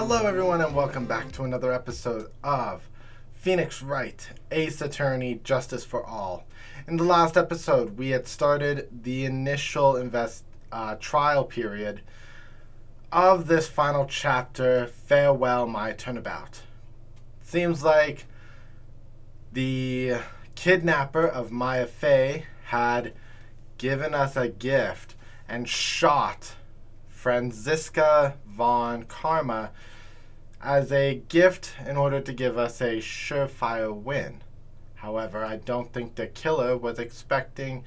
Hello everyone and welcome back to another episode of Phoenix Wright, Ace Attorney, Justice for All. In the last episode, we had started the initial trial period of this final chapter, Farewell My Turnabout. Seems like the kidnapper of Maya Fey had given us a gift and shot Franziska von Karma as a gift in order to give us a surefire win. However, I don't think the killer was expecting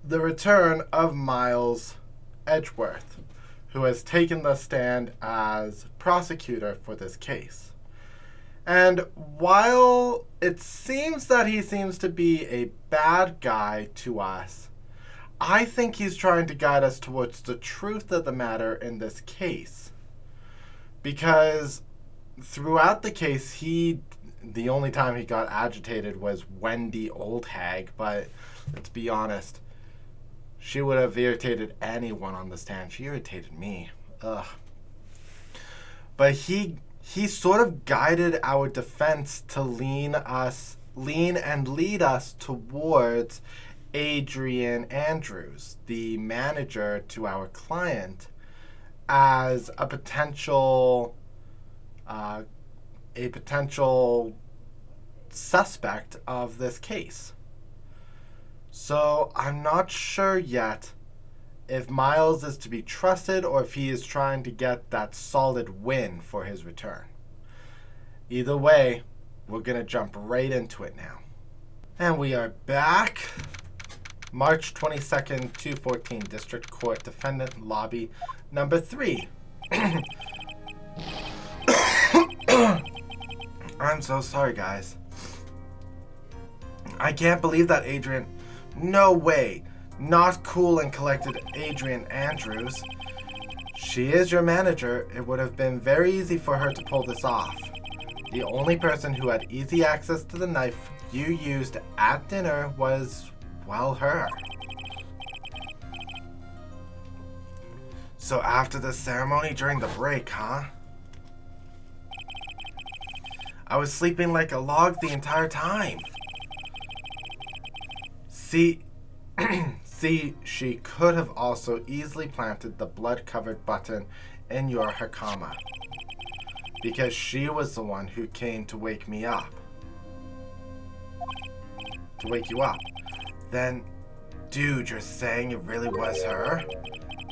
the return of Miles Edgeworth, who has taken the stand as prosecutor for this case. And while it seems that he seems to be a bad guy to us, I think he's trying to guide us towards the truth of the matter in this case. Because throughout the case, the only time he got agitated was Wendy Oldhag, but let's be honest, she would have irritated anyone on the stand. She irritated me. Ugh. But he sort of guided our defense to lean and lead us towards Adrian Andrews, the manager to our client, as a potential suspect of this case. So I'm not sure yet if Miles is to be trusted or if he is trying to get that solid win for his return. Either way, we're going to jump right into it now. And we are back. March 22nd, 214, District Court, Defendant Lobby, number 3. I'm so sorry, guys. I can't believe that Adrian... No way. Not cool and collected Adrian Andrews. She is your manager. It would have been very easy for her to pull this off. The only person who had easy access to the knife you used at dinner was... well, her. So after the ceremony during the break, huh? I was sleeping like a log the entire time. See, she could have also easily planted the blood-covered button in your hakama. Because she was the one who came to wake me up. To wake you up. Then, dude, you're saying it really was her?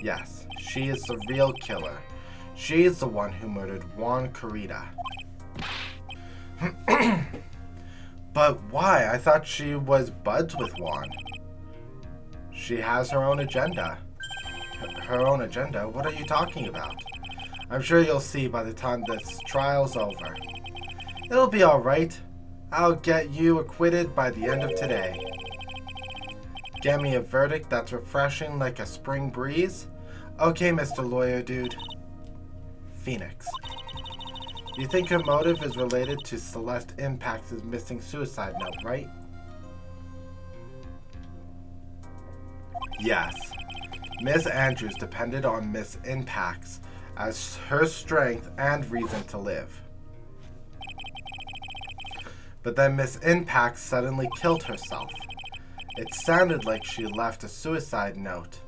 Yes, she is the real killer. She is the one who murdered Juan Carita. But why? I thought she was buds with Juan. She has her own agenda. Her own agenda? What are you talking about? I'm sure you'll see by the time this trial's over. It'll be alright. I'll get you acquitted by the end of today. Get me a verdict that's refreshing like a spring breeze? Okay, Mr. Lawyer Dude. Phoenix. You think her motive is related to Celeste Impact's missing suicide note, right? Yes. Miss Andrews depended on Miss Impact's as her strength and reason to live. But then Miss Impact suddenly killed herself. It sounded like she left a suicide note,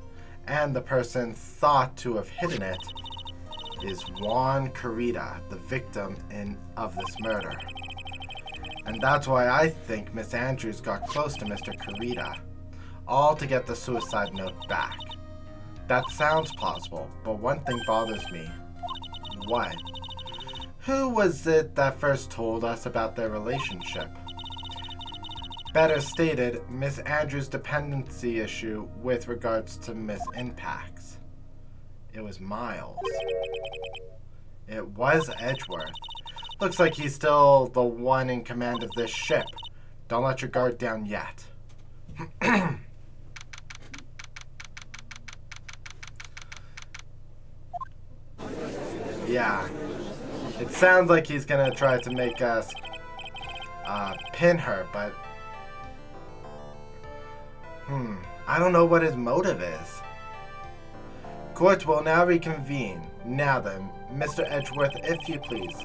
and the person thought to have hidden it is Juan Carita, the victim of this murder. And that's why I think Miss Andrews got close to Mr. Carita, all to get the suicide note back. That sounds plausible, but one thing bothers me. What? Who was it that first told us about their relationship? Better stated, Miss Andrews' dependency issue with regards to Miss Impact's. It was Miles. It was Edgeworth. Looks like he's still the one in command of this ship. Don't let your guard down yet. Yeah. It sounds like he's gonna try to make us pin her, but I don't know what his motive is. Court will now reconvene. Now then, Mr. Edgeworth, if you please.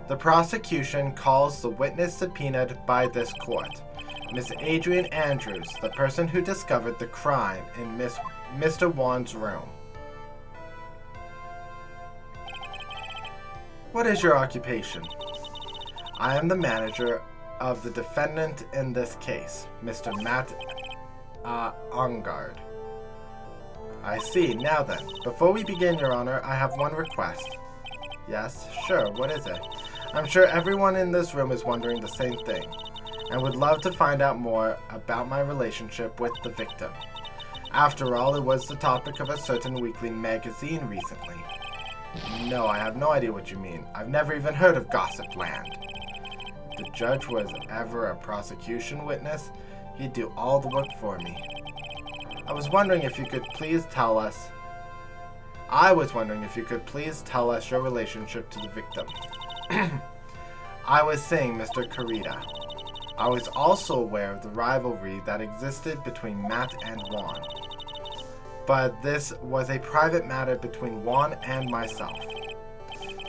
The prosecution calls the witness subpoenaed by this court, Miss Adrian Andrews, the person who discovered the crime in Mr. Wan's room. What is your occupation? I am the manager of the defendant in this case, Mr. Matt Ongard. I see. Now then, before we begin, Your Honor, I have one request. Yes, sure, what is it? I'm sure everyone in this room is wondering the same thing, and would love to find out more about my relationship with the victim. After all, it was the topic of a certain weekly magazine recently. No, I have no idea what you mean. I've never even heard of Gossip Land. If the judge was ever a prosecution witness, he'd do all the work for me. I was wondering if you could please tell us your relationship to the victim. I was saying, Mr. Carita, I was also aware of the rivalry that existed between Matt and Juan. But this was a private matter between Juan and myself.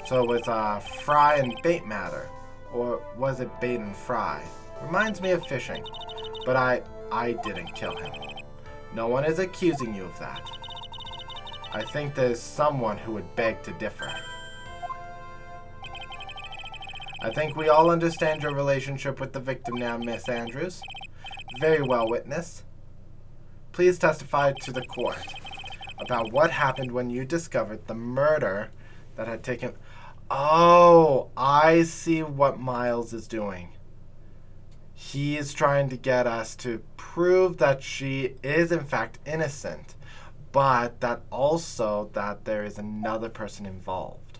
So it was a fry and bait matter. Or was it bait and fry? Reminds me of fishing. But I didn't kill him. No one is accusing you of that. I think there's someone who would beg to differ. I think we all understand your relationship with the victim now, Miss Andrews. Very well, witness. Please testify to the court about what happened when you discovered the murder that had taken... Oh, I see what Miles is doing. He is trying to get us to prove that she is in fact innocent, but that also that there is another person involved.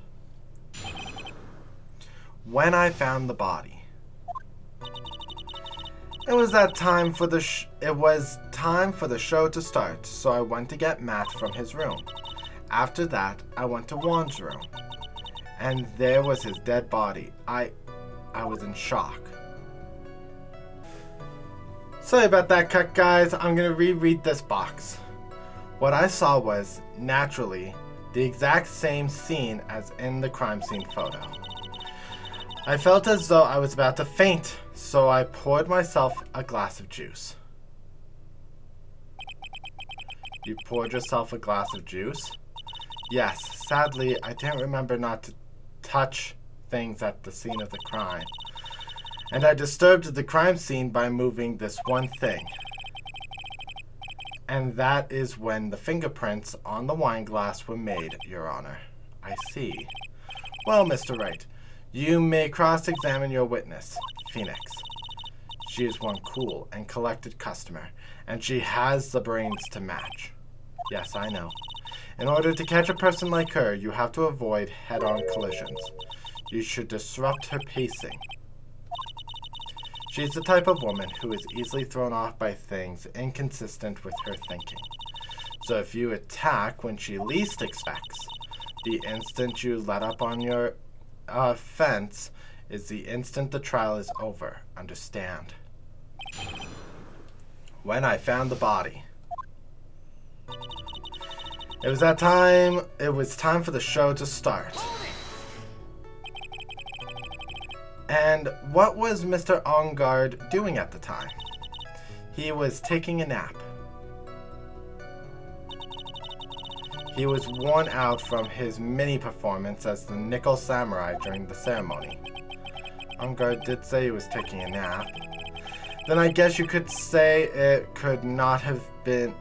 When I found the body, it was time for the show to start, so I went to get Matt from his room. After that, I went to Juan's room, and there was his dead body. I was in shock. Sorry about that cut, guys. I'm going to reread this box. What I saw was, naturally, the exact same scene as in the crime scene photo. I felt as though I was about to faint, so I poured myself a glass of juice. You poured yourself a glass of juice? Yes, sadly, I didn't remember not to touch things at the scene of the crime. And I disturbed the crime scene by moving this one thing. And that is when the fingerprints on the wine glass were made, Your Honor. I see. Well, Mr. Wright, you may cross-examine your witness, Phoenix. She is one cool and collected customer, and she has the brains to match. Yes, I know. In order to catch a person like her, you have to avoid head-on collisions. You should disrupt her pacing. She's the type of woman who is easily thrown off by things inconsistent with her thinking. So if you attack when she least expects, the instant you let up on your offense is the instant the trial is over. Understand? When I found the body, it was time for the show to start. And what was Mr. Ongard doing at the time? He was taking a nap. He was worn out from his mini-performance as the Nickel Samurai during the ceremony. Ongard did say he was taking a nap. Then I guess you could say it could not have been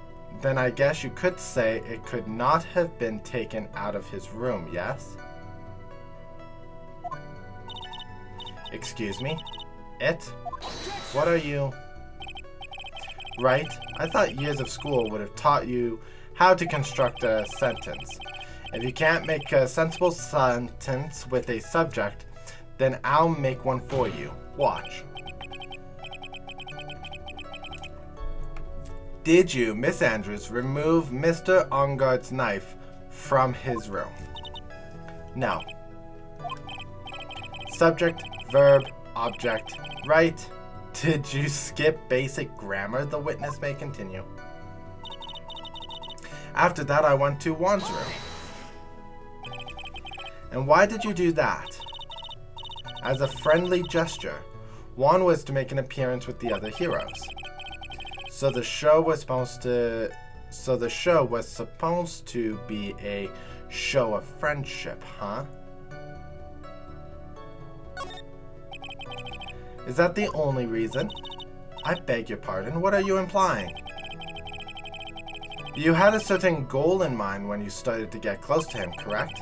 taken out of his room, yes? Excuse me? It? What are you? Right? I thought years of school would have taught you how to construct a sentence. If you can't make a sensible sentence with a subject, then I'll make one for you. Watch. Did you, Miss Andrews, remove Mr. Ongard's knife from his room? No. Subject, verb, object, right? Did you skip basic grammar? The witness may continue. After that, I went to Juan's room. And why did you do that? As a friendly gesture, one was to make an appearance with the other heroes. So the show was supposed to be a show of friendship, huh? Is that the only reason? I beg your pardon, what are you implying? You had a certain goal in mind when you started to get close to him, correct?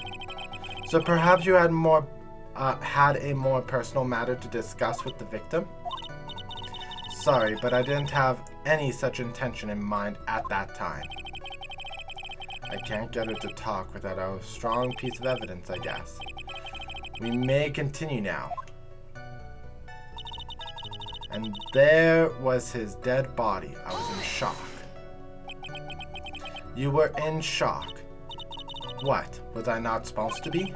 So perhaps you had a more personal matter to discuss with the victim? Sorry, but I didn't have any such intention in mind at that time. I can't get her to talk without a strong piece of evidence, I guess. We may continue now. And there was his dead body. I was in shock. You were in shock. What, was I not supposed to be?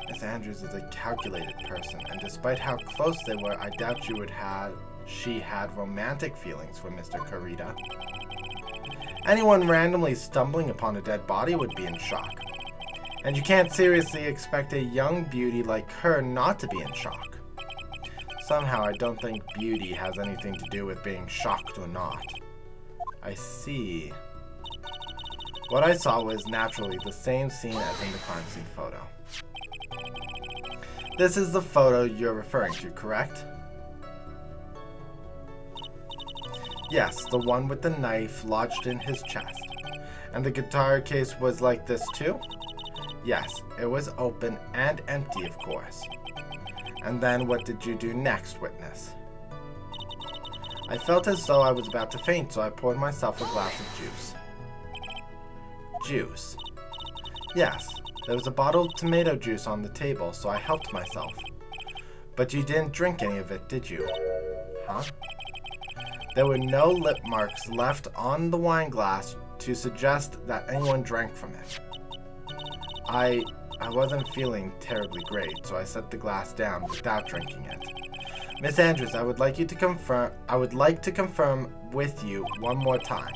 Miss Andrews is a calculated person, and despite how close they were, I doubt she had romantic feelings for Mr. Kurita. Anyone randomly stumbling upon a dead body would be in shock. And you can't seriously expect a young beauty like her not to be in shock. Somehow I don't think beauty has anything to do with being shocked or not. I see. What I saw was naturally the same scene as in the crime scene photo. This is the photo you're referring to, correct? Yes, the one with the knife lodged in his chest. And the guitar case was like this too? Yes, it was open and empty, of course. And then what did you do next, witness? I felt as though I was about to faint, so I poured myself a glass of juice. Juice? Yes, there was a bottle of tomato juice on the table, so I helped myself. But you didn't drink any of it, did you? Huh? There were no lip marks left on the wine glass to suggest that anyone drank from it. I wasn't feeling terribly great, so I set the glass down without drinking it. Miss Andrews, I would like to confirm with you one more time.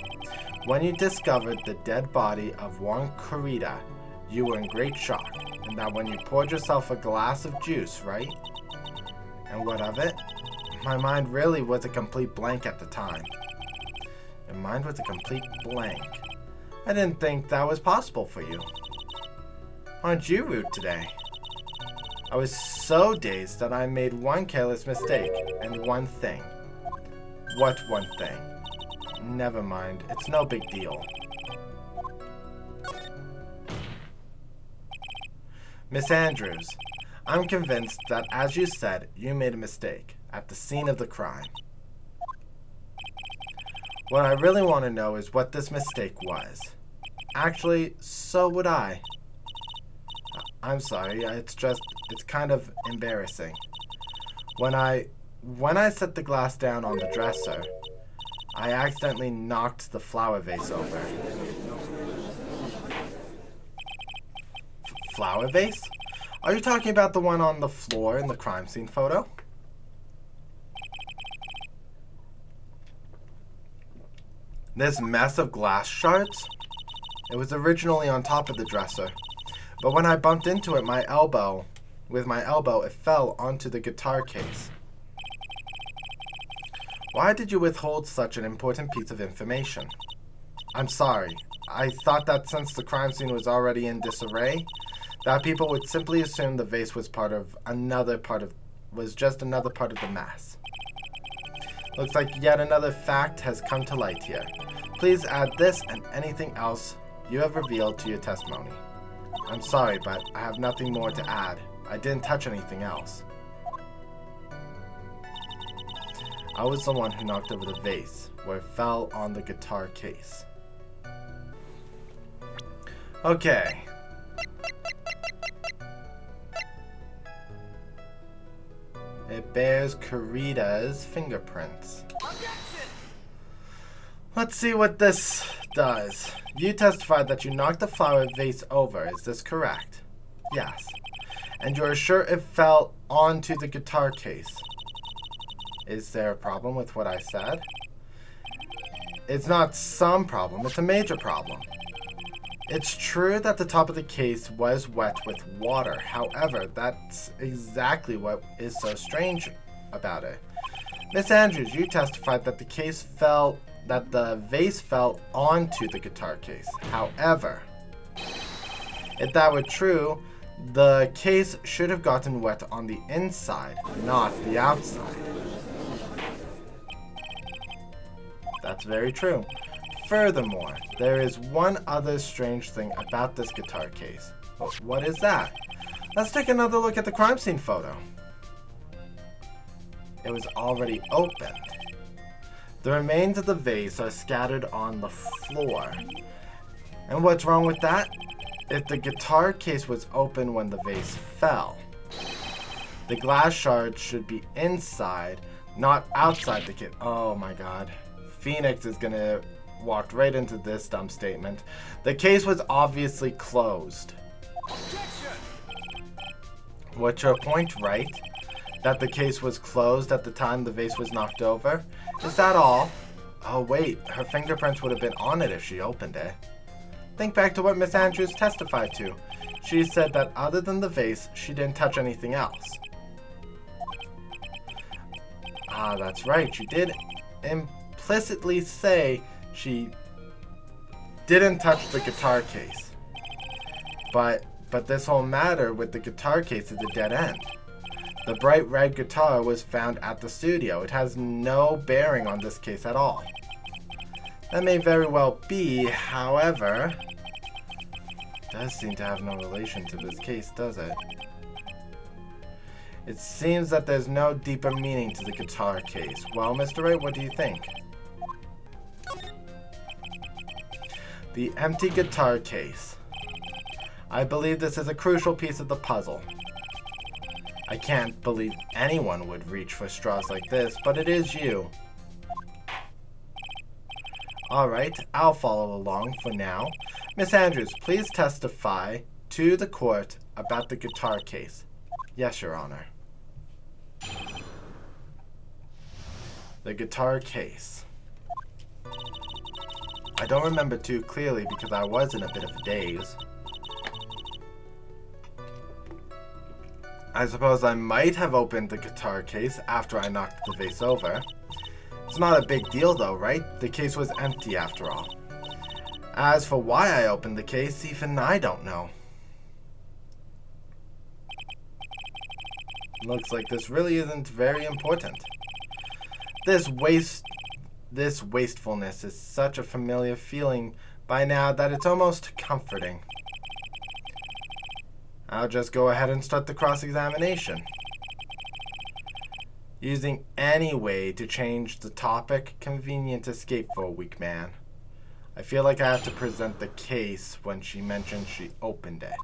When you discovered the dead body of one Kurita, you were in great shock, and that when you poured yourself a glass of juice, right? And what of it? My mind really was a complete blank at the time. Your mind was a complete blank. I didn't think that was possible for you. Aren't you rude today? I was so dazed that I made one careless mistake, and one thing. What one thing? Never mind, it's no big deal. Miss Andrews, I'm convinced that, as you said, you made a mistake at the scene of the crime. What I really want to know is what this mistake was. Actually, so would I. I'm sorry, it's kind of embarrassing. When I set the glass down on the dresser, I accidentally knocked the flower vase over. Flower vase? Are you talking about the one on the floor in the crime scene photo? This mess of glass shards? It was originally on top of the dresser, but when I bumped into it with my elbow, it fell onto the guitar case. Why did you withhold such an important piece of information? I'm sorry. I thought that since the crime scene was already in disarray, that people would simply assume the vase was just another part of the mess. Looks like yet another fact has come to light here. Please add this and anything else you have revealed to your testimony. I'm sorry, but I have nothing more to add. I didn't touch anything else. I was the one who knocked over the vase, where it fell on the guitar case. Okay. It bears Kurita's fingerprints. Let's see what this does. You testified that you knocked the flower vase over, is this correct? Yes. And you're sure it fell onto the guitar case? Is there a problem with what I said? It's not some problem, it's a major problem. It's true that the top of the case was wet with water. However, that's exactly what is so strange about it. Miss Andrews, you testified that the vase fell onto the guitar case. However, if that were true, the case should have gotten wet on the inside, not the outside. That's very true. Furthermore, there is one other strange thing about this guitar case. What is that? Let's take another look at the crime scene photo. It was already opened. The remains of the vase are scattered on the floor. And what's wrong with that? If the guitar case was open when the vase fell, the glass shards should be inside, not outside the case. Oh my god. Phoenix is gonna walk right into this dumb statement. The case was obviously closed. Objection! What's your point, Wright? That the case was closed at the time the vase was knocked over? Is that all? Oh wait, her fingerprints would have been on it if she opened it. Think back to what Miss Andrews testified to. She said that other than the vase, she didn't touch anything else. Ah, that's right. She did implicitly say she didn't touch the guitar case. But this whole matter with the guitar case is a dead end. The bright red guitar was found at the studio. It has no bearing on this case at all. That may very well be, however, does seem to have no relation to this case, does it? It seems that there's no deeper meaning to the guitar case. Well, Mr. Wright, what do you think? The empty guitar case. I believe this is a crucial piece of the puzzle. I can't believe anyone would reach for straws like this, but it is you. Alright, I'll follow along for now. Miss Andrews, please testify to the court about the guitar case. Yes, Your Honor. The guitar case. I don't remember too clearly because I was in a bit of a daze. I suppose I might have opened the guitar case after I knocked the vase over. It's not a big deal though, right? The case was empty after all. As for why I opened the case, even I don't know. Looks like this really isn't very important. This wastefulness is such a familiar feeling by now that it's almost comforting. I'll just go ahead and start the cross-examination. Using any way to change the topic, convenient escape for a weak man. I feel like I have to present the case when she mentioned she opened it.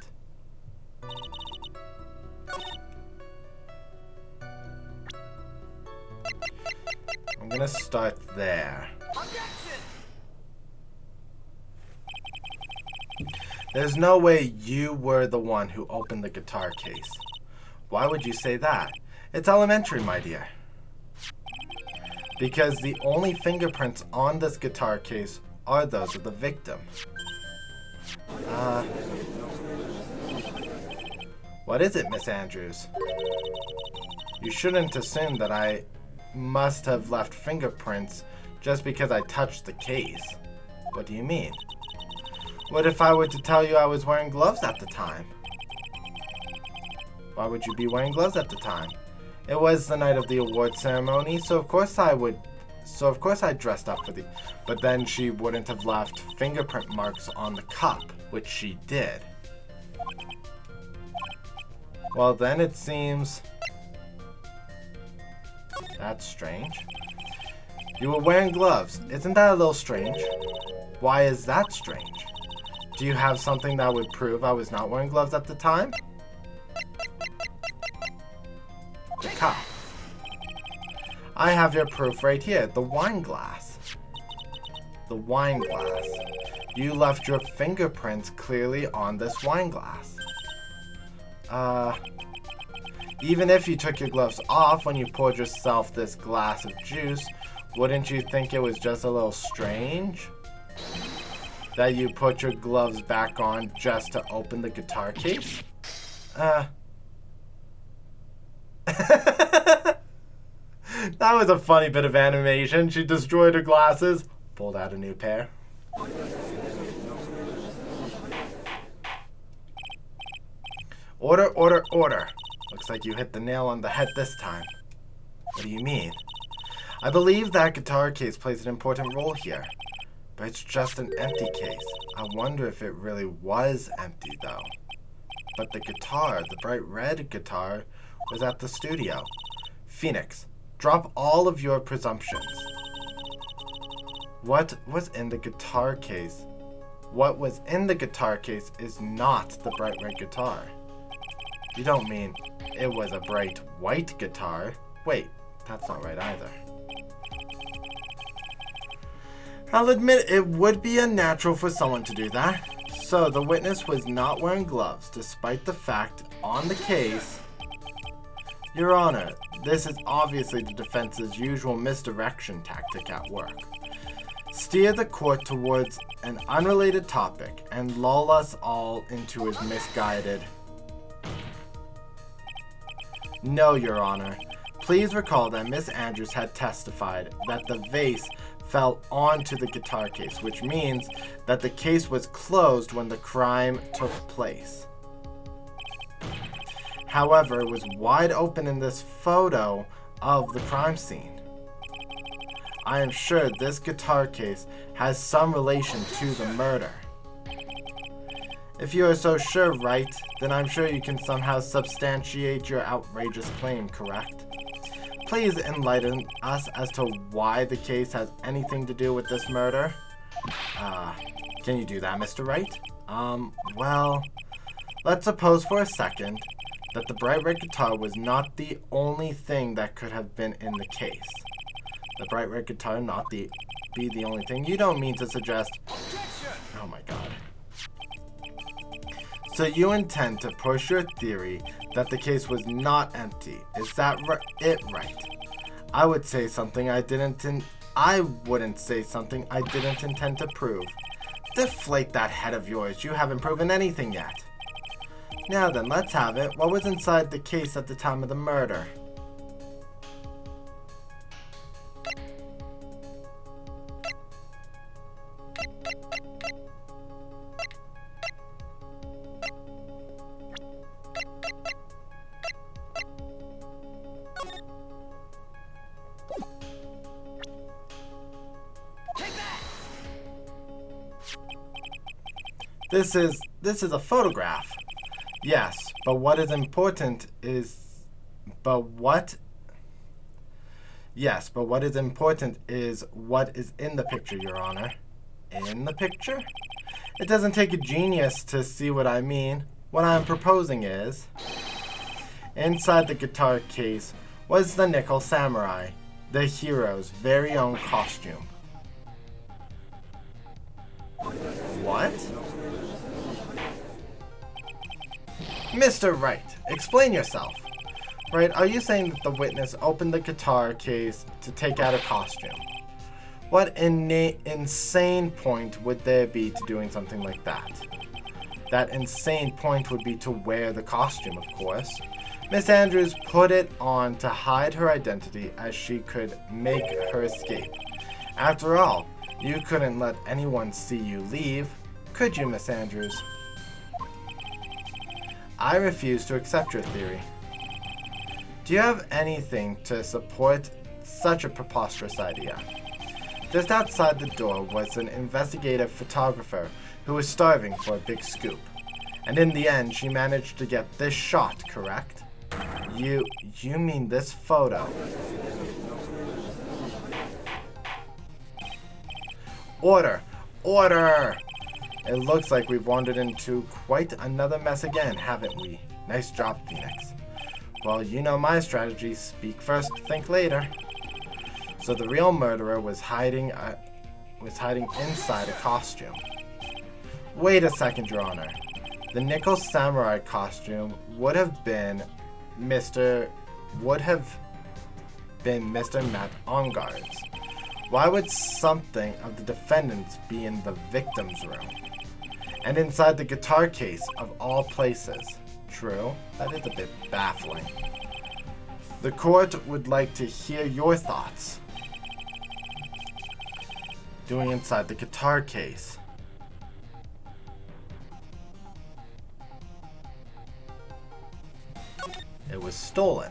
I'm gonna start there. There's no way you were the one who opened the guitar case. Why would you say that? It's elementary, my dear. Because the only fingerprints on this guitar case are those of the victim. What is it, Miss Andrews? You shouldn't assume that I must have left fingerprints just because I touched the case. What do you mean? What if I were to tell you I was wearing gloves at the time? Why would you be wearing gloves at the time? It was the night of the award ceremony, so of course I dressed up for the... But then she wouldn't have left fingerprint marks on the cup, which she did. Well then it seems... That's strange. You were wearing gloves. Isn't that a little strange? Why is that strange? Do you have something that would prove I was not wearing gloves at the time? The cup. I have your proof right here. The wine glass. The wine glass. You left your fingerprints clearly on this wine glass. Even if you took your gloves off when you poured yourself this glass of juice, wouldn't you think it was just a little strange? that you put your gloves back on just to open the guitar case? That was a funny bit of animation. She destroyed her glasses, pulled out a new pair. Order, order, order. Looks like you hit the nail on the head this time. What do you mean? I believe that guitar case plays an important role here, but it's just an empty case. I wonder if it really was empty, though. But the guitar, the bright red guitar, was at the studio. Phoenix, drop all of your presumptions. What was in the guitar case? What was in the guitar case is not the bright red guitar. You don't mean it was a bright white guitar? Wait, that's not right either. I'll admit it would be unnatural for someone to do that. So the witness was not wearing gloves, despite the fact on the case. Your Honor, this is obviously the defense's usual misdirection tactic at work. Steer the court towards an unrelated topic and lull us all into his misguided. No, Your Honor. Please recall that Miss Andrews had testified that the vase fell onto the guitar case, which means that the case was closed when the crime took place. However, it was wide open in this photo of the crime scene. I am sure this guitar case has some relation to the murder. If you are so sure, Wright, then I'm sure you can somehow substantiate your outrageous claim, correct? Please enlighten us as to why the case has anything to do with this murder. Can you do that, Mr. Wright? Well, let's suppose for a second that the bright red guitar was not the only thing that could have been in the case. The bright red guitar not be the only thing. You don't mean to suggest... Oh my god. So you intend to push your theory that the case was not empty. Is that right? I would say something I wouldn't say something I didn't intend to prove. Deflate that head of yours. You haven't proven anything yet. Now then, let's have it. What was inside the case at the time of the murder? This is a photograph. Yes, but what is important is what is in the picture, Your Honor. In the picture? It doesn't take a genius to see what I mean. What I'm proposing is, inside the guitar case was the Nickel Samurai, the hero's very own costume. What? Mr. Wright, explain yourself. Right, are you saying that the witness opened the guitar case to take out a costume? What insane point would there be to doing something like that? That insane point would be to wear the costume, of course. Miss Andrews put it on to hide her identity as she could make her escape. After all, you couldn't let anyone see you leave, could you, Miss Andrews? I refuse to accept your theory. Do you have anything to support such a preposterous idea? Just outside the door was an investigative photographer who was starving for a big scoop. And in the end, she managed to get this shot, correct? You mean this photo? Order! Order! It looks like we've wandered into quite another mess again, haven't we? Nice job, Phoenix. Well, you know my strategy. Speak first, think later. So the real murderer was hiding inside a costume. Wait a second, Your Honor. The Nickel Samurai costume would have been Mr. Matt Ongar's. Why would something of the defendant's be in the victim's room? And inside the guitar case of all places? True, that is a bit baffling. The court would like to hear your thoughts. Doing inside the guitar case. It was stolen.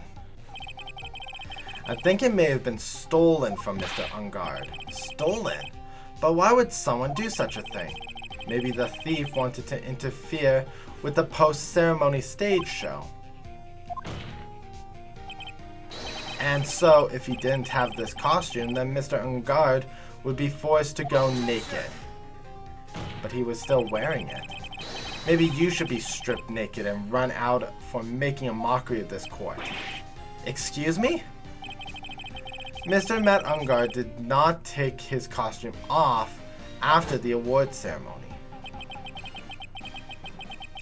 I think it may have been stolen from Mr. Ungard. Stolen? But why would someone do such a thing? Maybe the thief wanted to interfere with the post-ceremony stage show. And so, if he didn't have this costume, then Mr. Ungard would be forced to go naked. But he was still wearing it. Maybe you should be stripped naked and run out for making a mockery of this court. Excuse me? Mr. Matt Ungard did not take his costume off after the award ceremony.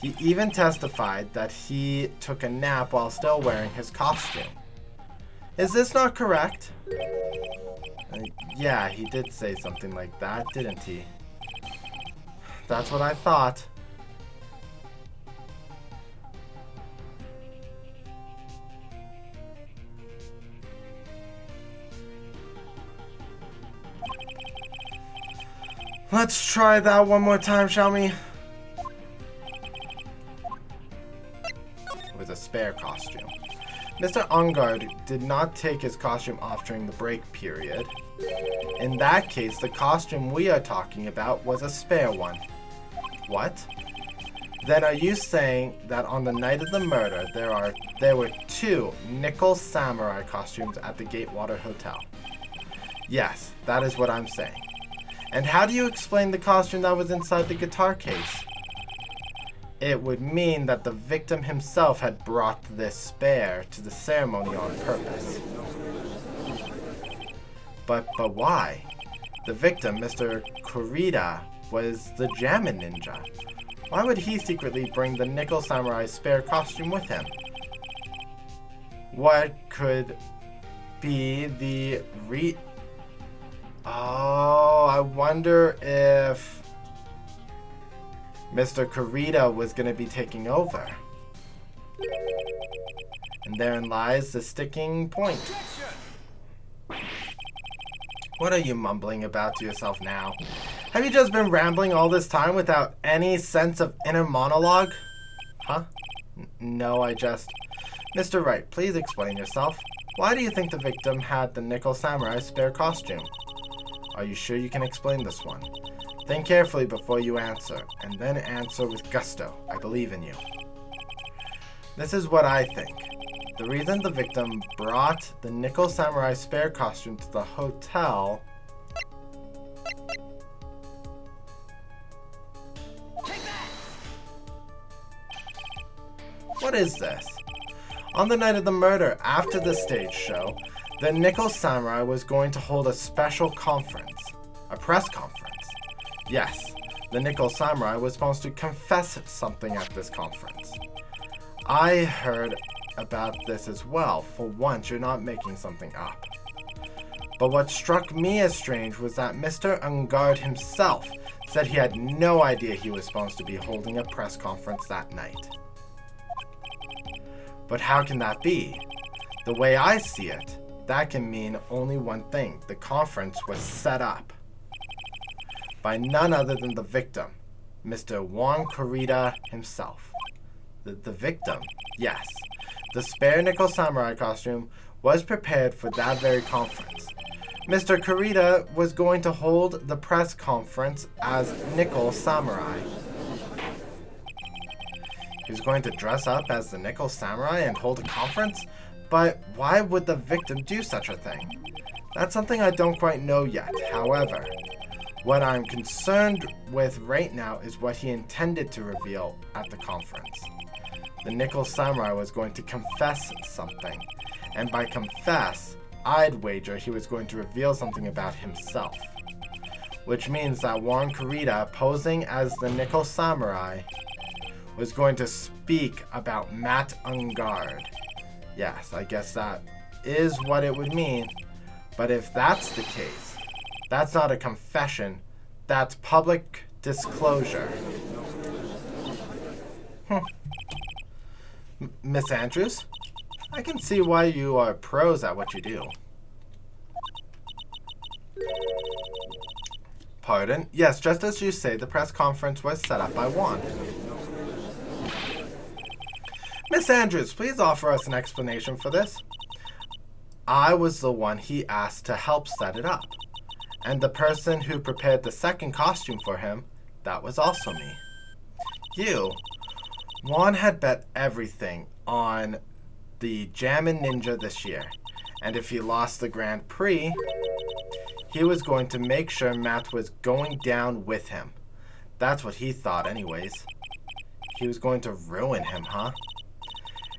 He even testified that he took a nap while still wearing his costume. Is this not correct? Yeah, he did say something like that, didn't he? That's what I thought. Let's try that one more time, shall we? With a spare costume. Mr. Ungard did not take his costume off during the break period. In that case, the costume we are talking about was a spare one. What? Then are you saying that on the night of the murder, there were 2 nickel samurai costumes at the Gatewater Hotel? Yes, that is what I'm saying. And how do you explain the costume that was inside the guitar case? It would mean that the victim himself had brought this spare to the ceremony on purpose. But why? The victim, Mr. Kurita, was the Jammin Ninja. Why would he secretly bring the Nickel Samurai spare costume with him? What could be the Oh, I wonder if Mr. Kurita was going to be taking over. And therein lies the sticking point. What are you mumbling about to yourself now? Have you just been rambling all this time without any sense of inner monologue? Huh? No, I just... Mr. Wright, please explain yourself. Why do you think the victim had the Nickel Samurai spare costume? Are you sure you can explain this one? Think carefully before you answer, and then answer with gusto. I believe in you. This is what I think. The reason the victim brought the Nickel Samurai spare costume to the hotel... What is this? On the night of the murder, after the stage show, the Nickel Samurai was going to hold a special conference. A press conference. Yes, the Nickel Samurai was supposed to confess something at this conference. I heard about this as well. For once, you're not making something up. But what struck me as strange was that Mr. Ungard himself said he had no idea he was supposed to be holding a press conference that night. But how can that be? The way I see it, that can mean only one thing. The conference was set up by none other than the victim, Mr. Juan Kurita himself. The victim? Yes. The spare Nickel Samurai costume was prepared for that very conference. Mr. Kurita was going to hold the press conference as Nickel Samurai. He was going to dress up as the Nickel Samurai and hold a conference? But why would the victim do such a thing? That's something I don't quite know yet. However, what I'm concerned with right now is what he intended to reveal at the conference. The Nickel Samurai was going to confess something. And by confess, I'd wager he was going to reveal something about himself. Which means that Juan Kurita, posing as the Nickel Samurai, was going to speak about Matt Ungard. Yes, I guess that is what it would mean. But if that's the case, That's not a confession. That's public disclosure. Miss Andrews? I can see why you are pros at what you do. Pardon? Yes, just as you say, the press conference was set up by Juan. Miss Andrews, please offer us an explanation for this. I was the one he asked to help set it up. And the person who prepared the second costume for him, that was also me. You. Juan had bet everything on the Jammin' Ninja this year. And if he lost the Grand Prix, he was going to make sure Matt was going down with him. That's what he thought anyways. He was going to ruin him, huh?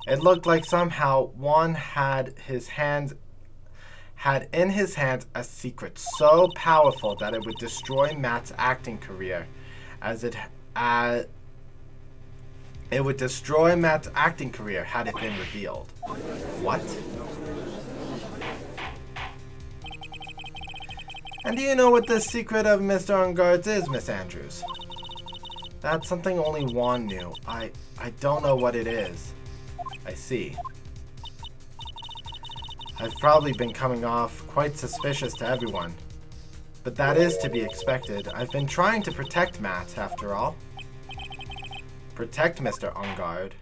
It looked like somehow Juan had in his hands a secret so powerful that it would destroy Matt's acting career it would destroy Matt's acting career had it been revealed. What? And do you know what the secret of Mr. Unguard's is, Miss Andrews? That's something only Juan knew. I don't know what it is. I see. I've probably been coming off quite suspicious to everyone. But that is to be expected. I've been trying to protect Matt, after all. Protect Mr. Ungard.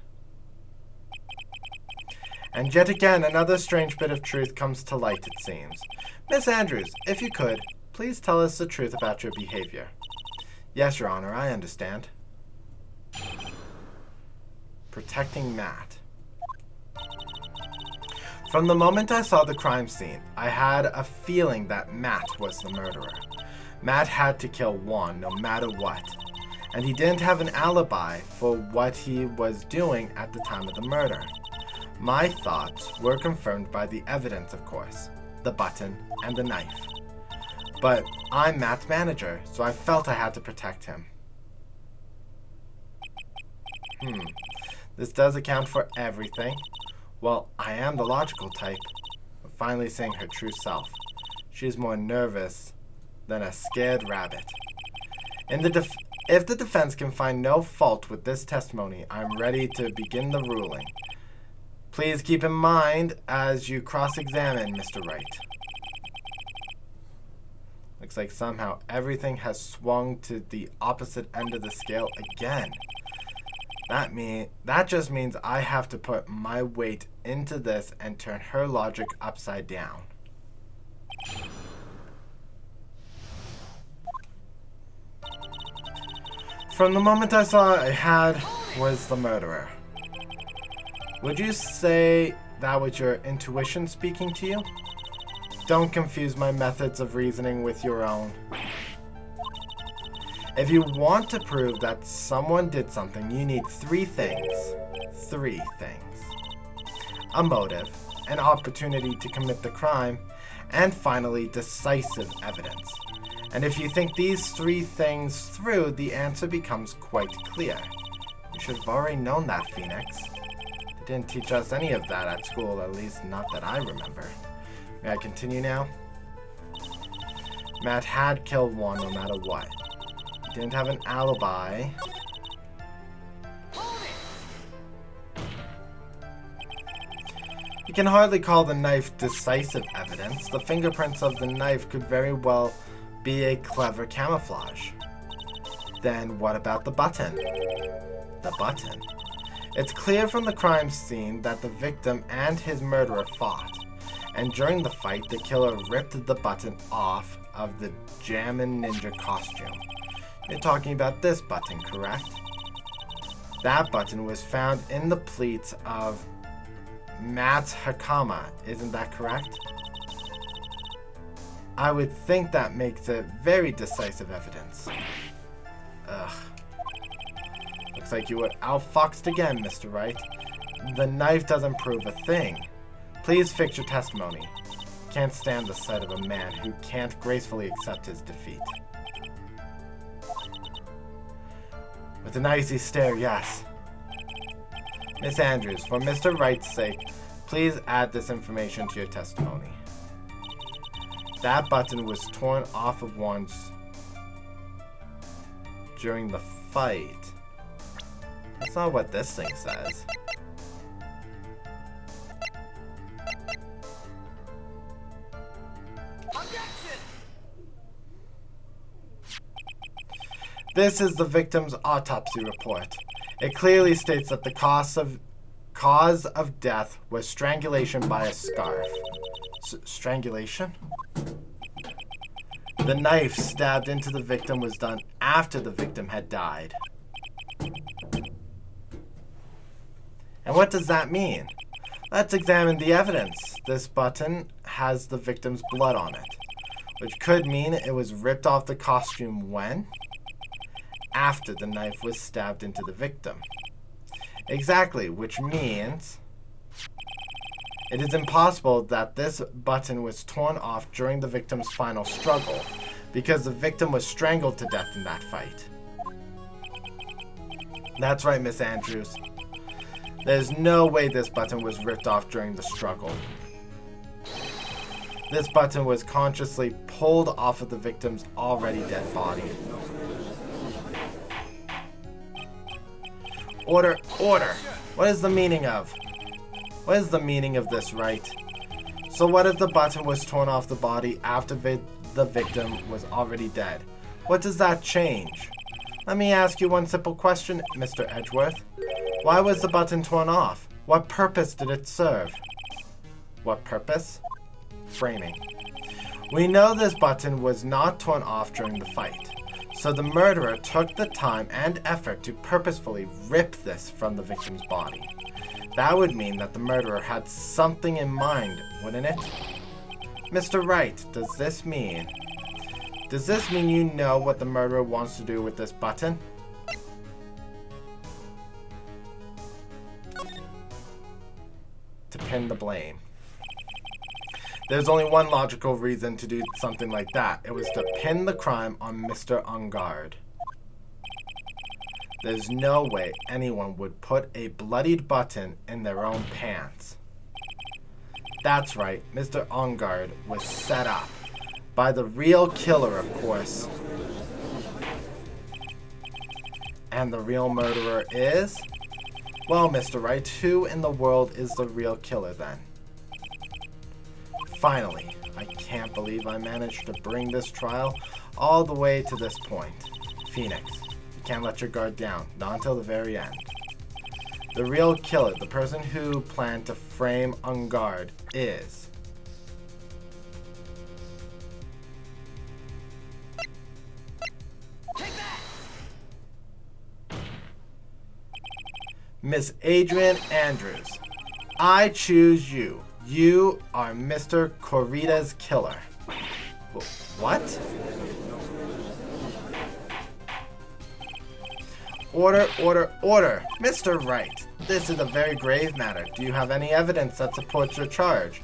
And yet again, another strange bit of truth comes to light, it seems. Miss Andrews, if you could, please tell us the truth about your behavior. Yes, Your Honor, I understand. Protecting Matt. From the moment I saw the crime scene, I had a feeling that Matt was the murderer. Matt had to kill Juan no matter what. And he didn't have an alibi for what he was doing at the time of the murder. My thoughts were confirmed by the evidence, of course. The button and the knife. But I'm Matt's manager, so I felt I had to protect him. This does account for everything. Well, I am the logical type. I'm finally seeing her true self. She's more nervous than a scared rabbit. If the defense can find no fault with this testimony, I'm ready to begin the ruling. Please keep in mind as you cross-examine Mr. Wright. Looks like somehow everything has swung to the opposite end of the scale again. That just means I have to put my weight into this and turn her logic upside down. From the moment I saw Ahad was the murderer. Would you say that was your intuition speaking to you? Don't confuse my methods of reasoning with your own. If you want to prove that someone did something, you need three things. Three things. A motive, an opportunity to commit the crime, and finally, decisive evidence. And if you think these three things through, the answer becomes quite clear. You should have already known that, Phoenix. They didn't teach us any of that at school, at least not that I remember. May I continue now? Matt had killed Juan no matter what. He didn't have an alibi. You can hardly call the knife decisive evidence. The fingerprints of the knife could very well be a clever camouflage. Then what about the button? The button. It's clear from the crime scene that the victim and his murderer fought. And during the fight, the killer ripped the button off of the Jammin' Ninja costume. You're talking about this button, correct? That button was found in the pleats of Matt's hakama, isn't that correct? I would think that makes it very decisive evidence. Ugh. Looks like you were outfoxed again, Mr. Wright. The knife doesn't prove a thing. Please fix your testimony. Can't stand the sight of a man who can't gracefully accept his defeat. With an icy stare, yes. Miss Andrews, for Mr. Wright's sake, please add this information to your testimony. That button was torn off of once during the fight. That's not what this thing says. This is the victim's autopsy report. It clearly states that the cause of death was strangulation by a scarf. Strangulation? The knife stabbed into the victim was done after the victim had died. And what does that mean? Let's examine the evidence. This button has the victim's blood on it, which could mean it was ripped off the costume when? After the knife was stabbed into the victim. Exactly, which means it is impossible that this button was torn off during the victim's final struggle, because the victim was strangled to death in that fight. That's right, Miss Andrews. There's no way this button was ripped off during the struggle. This button was consciously pulled off of the victim's already dead body. Order, order! What is the meaning of this, Wright? So what if the button was torn off the body after the victim was already dead? What does that change? Let me ask you one simple question, Mr. Edgeworth. Why was the button torn off? What purpose did it serve? What purpose? Framing. We know this button was not torn off during the fight. So the murderer took the time and effort to purposefully rip this from the victim's body. That would mean that the murderer had something in mind, wouldn't it? Mr. Wright, does this mean you know what the murderer wants to do with this button? To pin the blame. There's only one logical reason to do something like that. It was to pin the crime on Mr. Ungard. There's no way anyone would put a bloodied button in their own pants. That's right, Mr. Ungard was set up by the real killer, of course. And the real murderer is? Well, Mr. Wright, who in the world is the real killer then? Finally, I can't believe I managed to bring this trial all the way to this point. Phoenix, you can't let your guard down, not until the very end. The real killer, the person who planned to frame Ungard, is... Miss Adrian Andrews. I choose you. You are Mr. Corrida's killer. What? Order, order, order! Mr. Wright, this is a very grave matter. Do you have any evidence that supports your charge?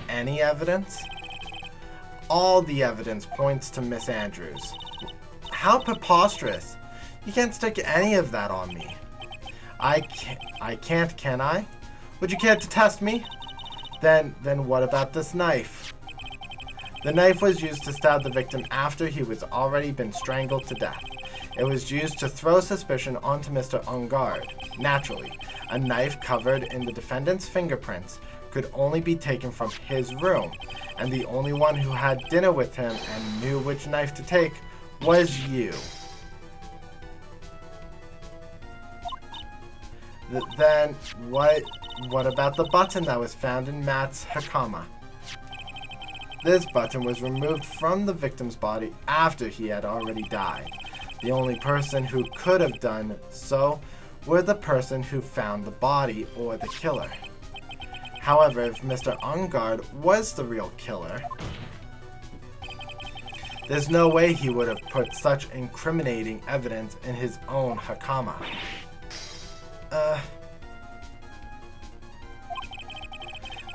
Any evidence? All the evidence points to Miss Andrews. How preposterous! You can't stick any of that on me. I can't, can I? Would you care to test me? Then what about this knife? The knife was used to stab the victim after he was already been strangled to death. It was used to throw suspicion onto Mr. Ungard. Naturally, a knife covered in the defendant's fingerprints could only be taken from his room, and the only one who had dinner with him and knew which knife to take was you. Then what about the button that was found in Matt's hakama? This button was removed from the victim's body after he had already died. The only person who could have done so were the person who found the body or the killer. However, if Mr. Ungard was the real killer, there's no way he would have put such incriminating evidence in his own hakama.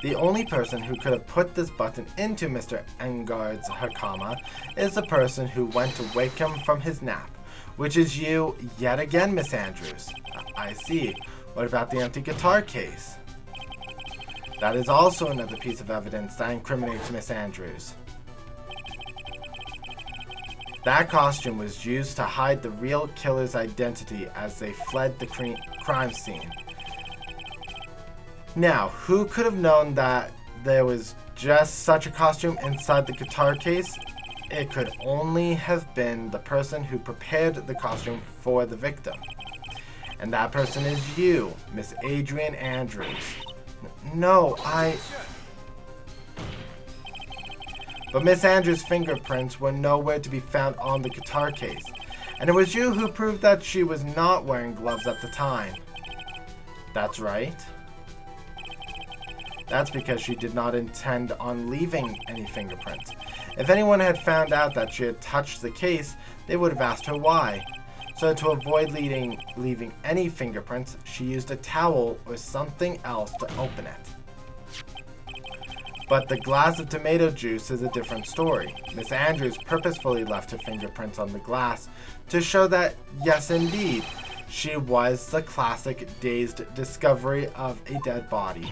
The only person who could have put this button into Mr. Ungard's hakama is the person who went to wake him from his nap, which is you yet again, Miss Andrews. I see. What about the empty guitar case? That is also another piece of evidence that incriminates Miss Andrews. That costume was used to hide the real killer's identity as they fled the crime scene. Now, who could have known that there was just such a costume inside the guitar case? It could only have been the person who prepared the costume for the victim. And that person is you, Miss Adrian Andrews. No, But Miss Andrews' fingerprints were nowhere to be found on the guitar case. And it was you who proved that she was not wearing gloves at the time. That's right. That's because she did not intend on leaving any fingerprints. If anyone had found out that she had touched the case, they would have asked her why. So to avoid leaving any fingerprints, she used a towel or something else to open it. But the glass of tomato juice is a different story. Miss Andrews purposefully left her fingerprints on the glass to show that, yes indeed, she was the classic dazed discovery of a dead body.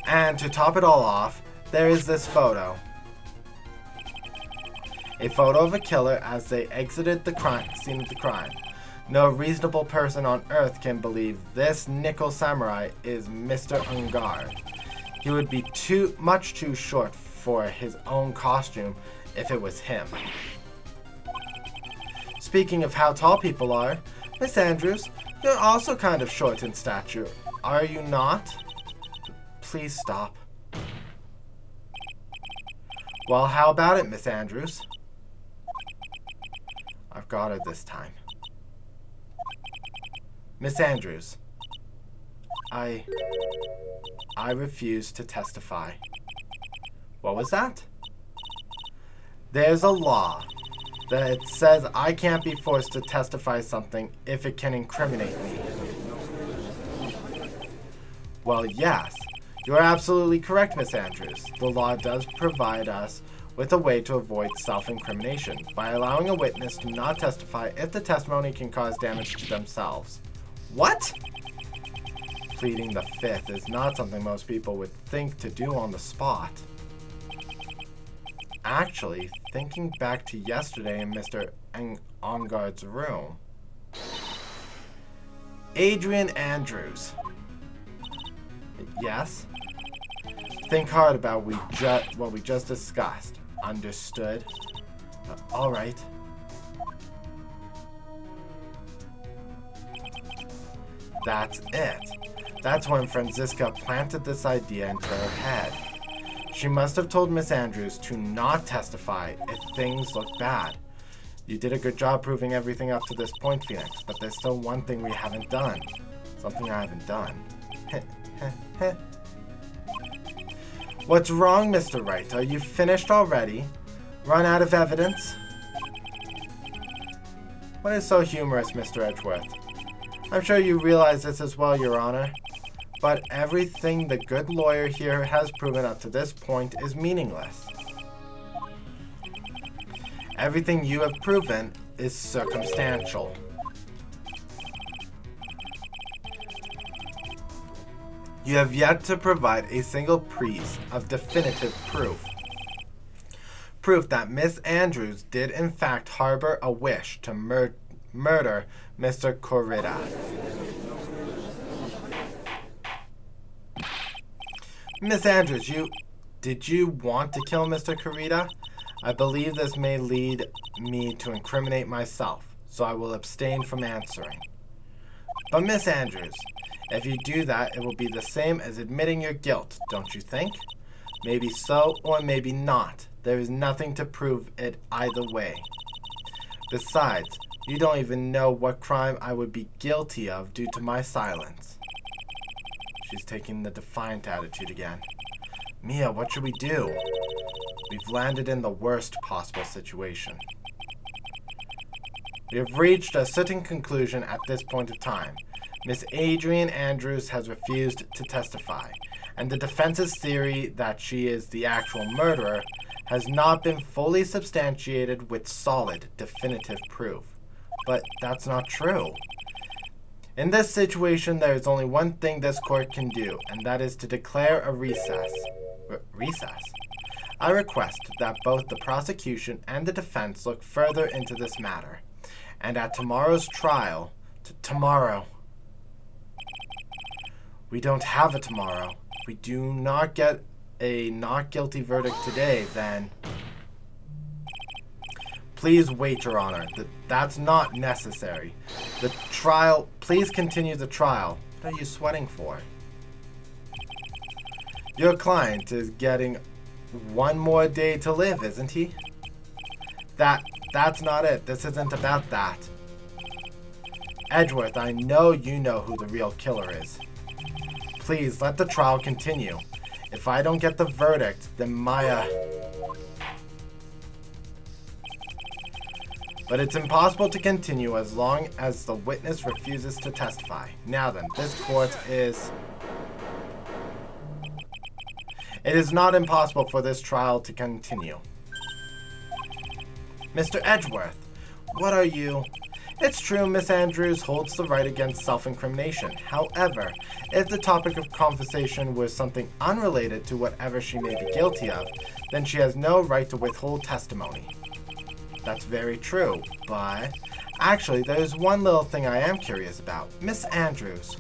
And to top it all off, there is this photo. A photo of a killer as they exited the scene of the crime. No reasonable person on earth can believe this nickel samurai is Mr. Ungard. He would be much too short for his own costume if it was him. Speaking of how tall people are, Miss Andrews, you're also kind of short in stature, are you not? Please stop. Well, how about it, Miss Andrews? I've got her this time. Miss Andrews, I refuse to testify. What was that? There's a law that says I can't be forced to testify something if it can incriminate me. Well, yes, you're absolutely correct, Miss Andrews. The law does provide us with a way to avoid self-incrimination by allowing a witness to not testify if the testimony can cause damage to themselves. What? Pleading the fifth is not something most people would think to do on the spot. Actually, thinking back to yesterday in Mr. Ongard's room, Adrian Andrews. Yes? Think hard about what we just discussed. Understood? All right. That's it. That's when Franziska planted this idea into her head. She must have told Miss Andrews to not testify if things look bad. You did a good job proving everything up to this point, Phoenix, but there's still one thing we haven't done. Something I haven't done. What's wrong, Mr. Wright? Are you finished already? Run out of evidence? What is so humorous, Mr. Edgeworth? I'm sure you realize this as well, Your Honor. But everything the good lawyer here has proven up to this point is meaningless. Everything you have proven is circumstantial. You have yet to provide a single piece of definitive proof. Proof that Miss Andrews did in fact harbor a wish to murder Mr. Corrida. Miss Andrews, did you want to kill Mr. Corrida? I believe this may lead me to incriminate myself, so I will abstain from answering. But Miss Andrews, if you do that, it will be the same as admitting your guilt, don't you think? Maybe so, or maybe not. There is nothing to prove it either way. Besides, you don't even know what crime I would be guilty of due to my silence. She's taking the defiant attitude again. Mia, what should we do? We've landed in the worst possible situation. We have reached a certain conclusion at this point of time. Miss Adrian Andrews has refused to testify, and the defense's theory that she is the actual murderer has not been fully substantiated with solid, definitive proof. But that's not true. In this situation, there is only one thing this court can do, and that is to declare a recess. Recess? I request that both the prosecution and the defense look further into this matter, and at tomorrow's trial, tomorrow. We don't have a tomorrow. If we do not get a not guilty verdict today, then... Please wait, Your Honor. That's not necessary. The trial... Please continue the trial. What are you sweating for? Your client is getting one more day to live, isn't he? That's not it. This isn't about that. Edgeworth, I know you know who the real killer is. Please, let the trial continue. If I don't get the verdict, then Maya... But it's impossible to continue as long as the witness refuses to testify. Now then, this court is... It is not impossible for this trial to continue. Mr. Edgeworth, what are you... It's true, Miss Andrews holds the right against self-incrimination. However, if the topic of conversation was something unrelated to whatever she may be guilty of, then she has no right to withhold testimony. That's very true, but... Actually, there's one little thing I am curious about. Miss Andrews.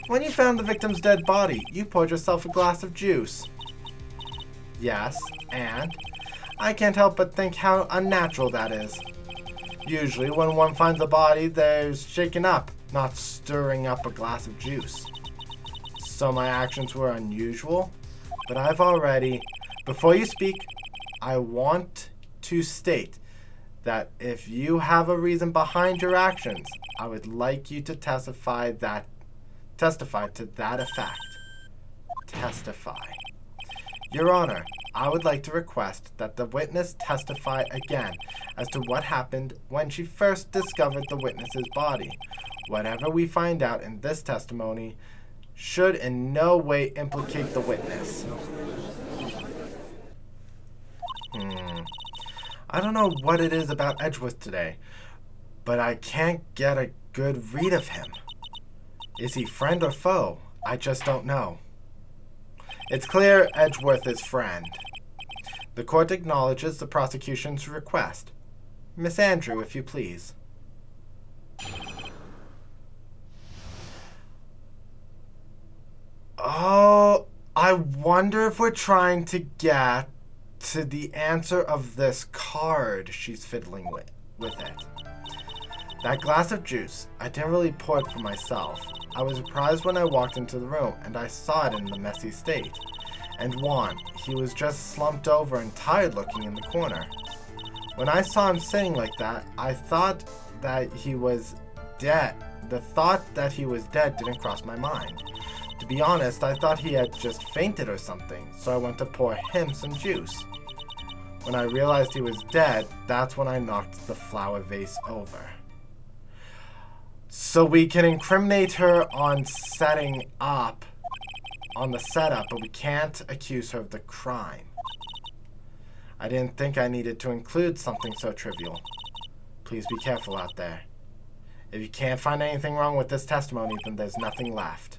When you found the victim's dead body, you poured yourself a glass of juice. Yes, and? I can't help but think how unnatural that is. Usually, when one finds a body, there's shaking up, not stirring up a glass of juice. So my actions were unusual, but I've already... Before you speak, I want to state that if you have a reason behind your actions, I would like you to testify to that effect. Testify. Your Honor, I would like to request that the witness testify again as to what happened when she first discovered the witness's body. Whatever we find out in this testimony should in no way implicate the witness. I don't know what it is about Edgeworth today, but I can't get a good read of him. Is he friend or foe? I just don't know. It's clear Edgeworth is friend. The court acknowledges the prosecution's request. Miss Andrew, if you please. Oh, I wonder if we're trying to get to the answer of this card she's fiddling with it. That glass of juice, I didn't really pour it for myself. I was surprised when I walked into the room and I saw it in the messy state. And Juan, he was just slumped over and tired looking in the corner. When I saw him sitting like that, I thought that he was dead. The thought that he was dead didn't cross my mind. To be honest, I thought he had just fainted or something, so I went to pour him some juice. When I realized he was dead, that's when I knocked the flower vase over. So we can incriminate her on setting up, on the setup, but we can't accuse her of the crime. I didn't think I needed to include something so trivial. Please be careful out there. If you can't find anything wrong with this testimony, then there's nothing left.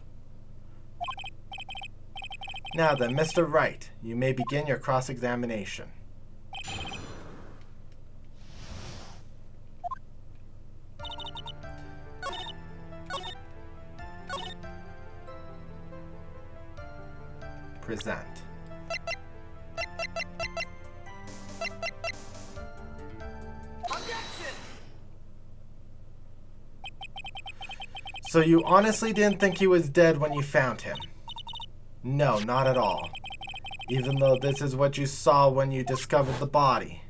Now then, Mr. Wright, you may begin your cross-examination. Present. So you honestly didn't think he was dead when you found him? No, not at all. Even though this is what you saw when you discovered the body.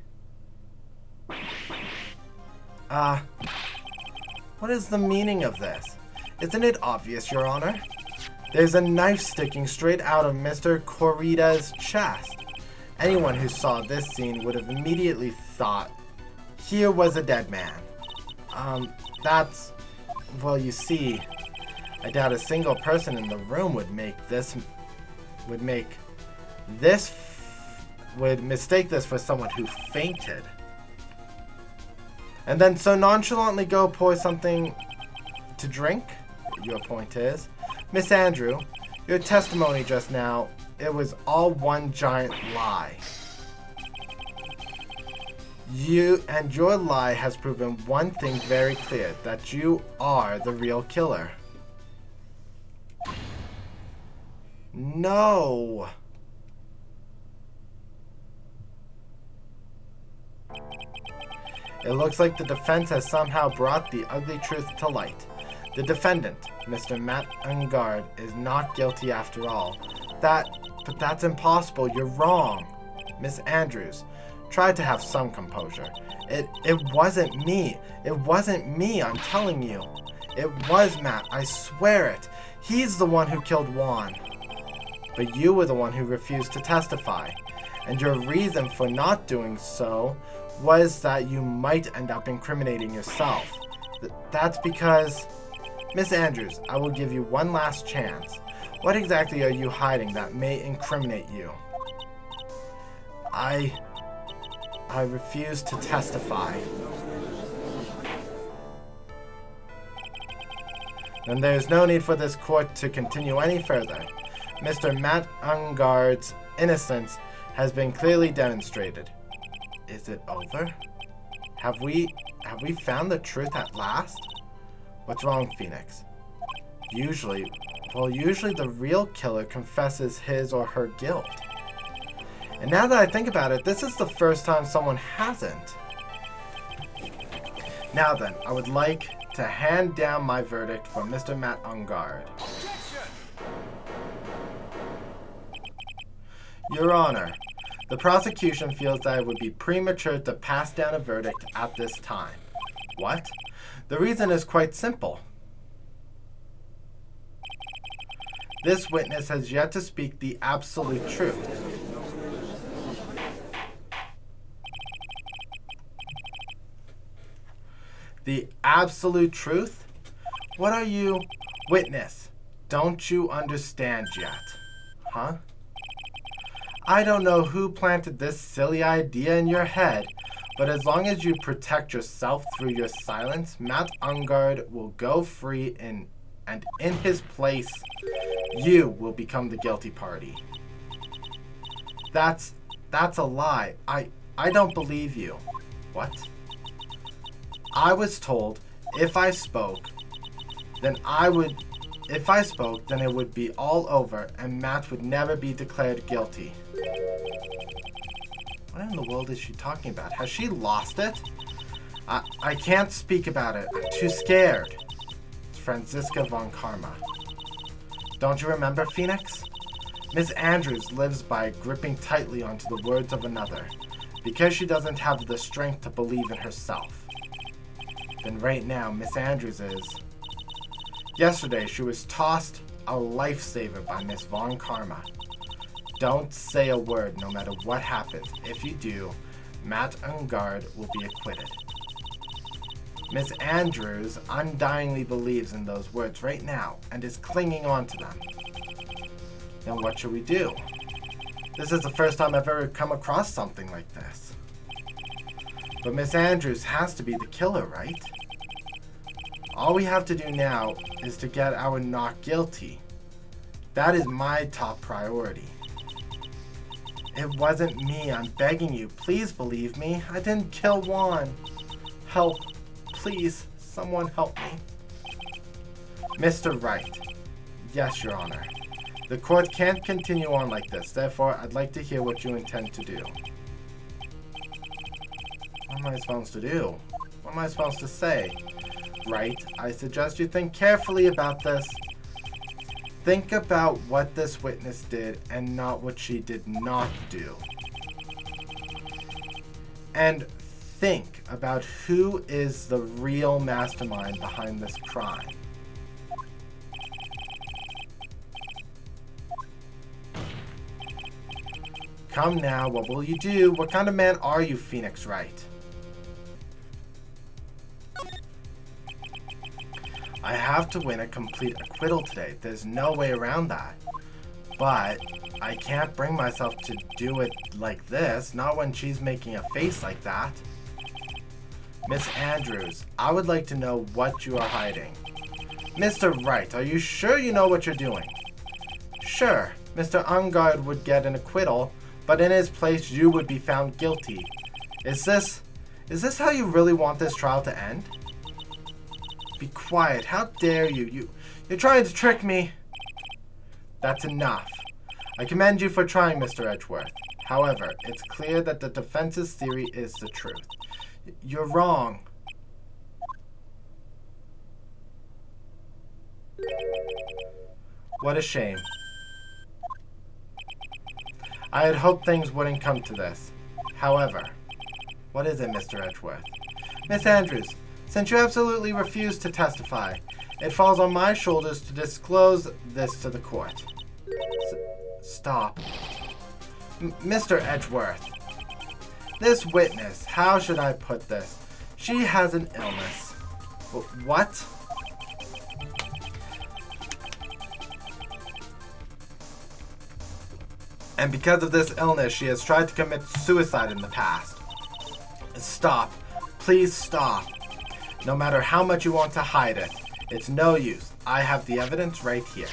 What is the meaning of this? Isn't it obvious, Your Honor? There's a knife sticking straight out of Mr. Corrida's chest. Anyone who saw this scene would have immediately thought, here was a dead man. Well, you see, I doubt a single person in the room would mistake this for someone who fainted. And then so nonchalantly go pour something to drink? Your point is, Miss Andrew, your testimony just now it was all one giant lie. Your lie has proven one thing very clear, that you are the real killer. No. It looks like the defense has somehow brought the ugly truth to light. The defendant, Mr. Matt Ungard, is not guilty after all. But that's impossible. You're wrong. Miss Andrews, try to have some composure. It wasn't me. It wasn't me, I'm telling you. It was Matt, I swear it. He's the one who killed Juan. But you were the one who refused to testify. And your reason for not doing so was that you might end up incriminating yourself. That's because... Miss Andrews, I will give you one last chance. What exactly are you hiding that may incriminate you? I refuse to testify. Then there is no need for this court to continue any further. Mr. Matt Ungard's innocence has been clearly demonstrated. Is it over? Have we found the truth at last? What's wrong, Phoenix? Usually the real killer confesses his or her guilt. And now that I think about it, this is the first time someone hasn't. Now then, I would like to hand down my verdict for Mr. Matt Ungard. Your Honor, the prosecution feels that it would be premature to pass down a verdict at this time. What? The reason is quite simple. This witness has yet to speak the absolute truth. The absolute truth? What are you... Witness, don't you understand yet? Huh? I don't know who planted this silly idea in your head, but as long as you protect yourself through your silence, Matt Ungard will go free and in his place, you will become the guilty party. That's a lie. I don't believe you. What? I was told if I spoke, then it would be all over and Matt would never be declared guilty. What in the world is she talking about? Has she lost it? I can't speak about it. I'm too scared. It's Franziska von Karma. Don't you remember, Phoenix? Miss Andrews lives by gripping tightly onto the words of another, because she doesn't have the strength to believe in herself. Then right now, Miss Andrews is... Yesterday, she was tossed a lifesaver by Miss von Karma. Don't say a word no matter what happens. If you do, Matt Ungard will be acquitted. Miss Andrews undyingly believes in those words right now and is clinging on to them. Then what should we do? This is the first time I've ever come across something like this. But Miss Andrews has to be the killer, right? All we have to do now is to get our not guilty. That is my top priority. It wasn't me, I'm begging you. Please believe me. I didn't kill Juan. Help. Please, someone help me. Mr. Wright. Yes, Your Honor. The court can't continue on like this. Therefore, I'd like to hear what you intend to do. What am I supposed to do? What am I supposed to say? Wright, I suggest you think carefully about this. Think about what this witness did and not what she did not do. And think about who is the real mastermind behind this crime. Come now, what will you do? What kind of man are you, Phoenix Wright? I have to win a complete acquittal today. There's no way around that. But I can't bring myself to do it like this, not when she's making a face like that. Miss Andrews, I would like to know what you are hiding. Mr. Wright, are you sure you know what you're doing? Sure, Mr. Ungard would get an acquittal, but in his place you would be found guilty. Is this how you really want this trial to end? Be quiet. How dare you? You're trying to trick me. That's enough. I commend you for trying, Mr. Edgeworth. However, it's clear that the defense's theory is the truth. You're wrong. What a shame. I had hoped things wouldn't come to this. However, what is it, Mr. Edgeworth? Miss Andrews, since you absolutely refuse to testify, it falls on my shoulders to disclose this to the court. Stop. Mr. Edgeworth. This witness, how should I put this? She has an illness. What? And because of this illness, she has tried to commit suicide in the past. Stop. Please stop. No matter how much you want to hide it, it's no use. I have the evidence right here.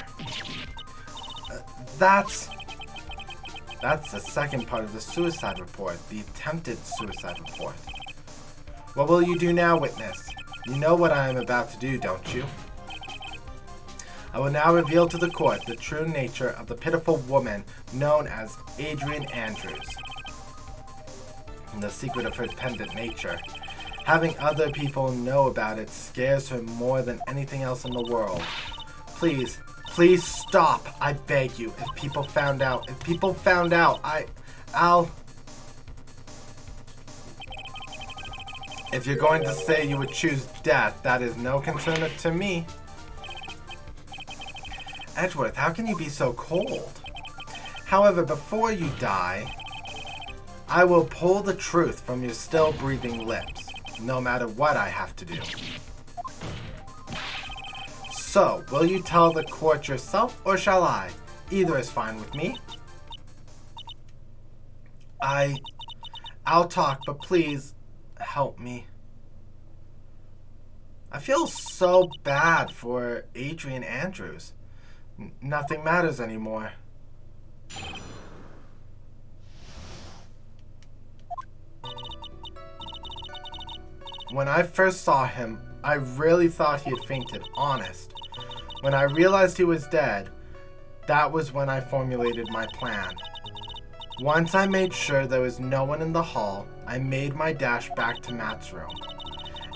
That's the second part of the suicide report, the attempted suicide report. What will you do now, witness? You know what I am about to do, don't you? I will now reveal to the court the true nature of the pitiful woman known as Adrian Andrews. And the secret of her dependent nature. Having other people know about it scares her more than anything else in the world. Please stop, I beg you. If people found out, I'll... If you're going to say you would choose death, that is no concern to me. Edgeworth, how can you be so cold? However, before you die, I will pull the truth from your still breathing lips, no matter what I have to do. So, will you tell the court yourself, or shall I? Either is fine with me. I'll talk, but please, help me. I feel so bad for Adrian Andrews. Nothing matters anymore. When I first saw him, I really thought he had fainted, honest. When I realized he was dead, that was when I formulated my plan. Once I made sure there was no one in the hall, I made my dash back to Matt's room.